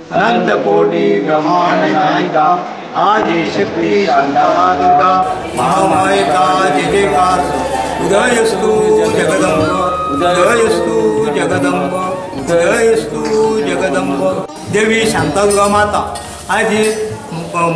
अनंत कोटि ब्रह्मांड नायिका आदि शक्ति शांता दुर्गा महामायिका जय जयकार उदयस्तु जगदंब उदयस्तु जगदंब उदयस्तु जगदंब। देवी शांतादुर्गा माता आज ही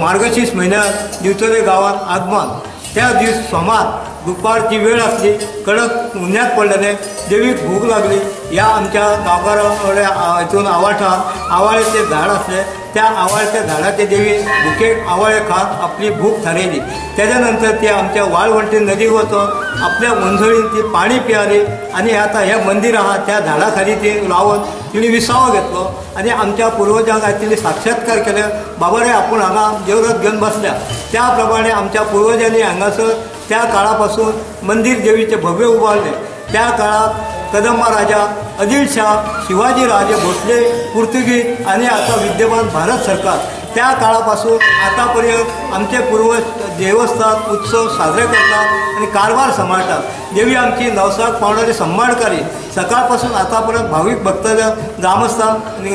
मार्गशीर्ष महिन्यात दिवचले गावात आगमन। त्या दिवस सोमार दुपारची वेळ असली, कडक उन्हात पडल्याने देवीक भूक लागली। या आमच्या गावकऱ्याकडे इथून आवाळ्याचे झाड असले, त्या आवाळ्याच्या झाडाचे देवी भुकेक आवाळे खात आपली भूक ठरवली। त्याच्यानंतर ती आमच्या वाळवंटी नदी वचून आपल्या वंजळीन ती पाणी पियाली आणि आता हे मंदिर आहा त्या झाडाखाली ती लावून तिने विसावो घेतलो आणि आमच्या पूर्वजांक तिने साक्षात्कार केले। बाबा रे आपण हांगा देवरथ घेऊन बसल्या, त्याप्रमाणे आमच्या पूर्वजांनी हांगासर त्या काळापासून मंदिर देवीचे भव्य उभारले। त्या काळात कदंबा राजा आदिलशाह, शिवाजी राजे भोसले, पोर्तुगीज आणि आता विद्यमान भारत सरकार त्या काळापासून आतापर्यंत आमचे पूर्वज देवस्थान उत्सव साजरे करतात आणि कारभार सांभाळतात। देवी आमची नवसाक पावणारी सांभाळकारी सकाळपासून आतापर्यंत भाविक भक्तांना ग्रामस्थान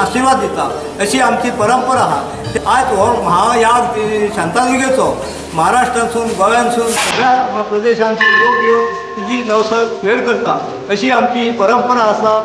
आशीर्वाद दितात, अशी आमची परंपरा आहे। आज हो महायाग शांतादुर्गेचो महाराष्ट्रासून गोव्यासून सगळ्या प्रदेशांसून लोक येऊन जी नवसाक फेर करतात, अशी आमची परंपरा आसा।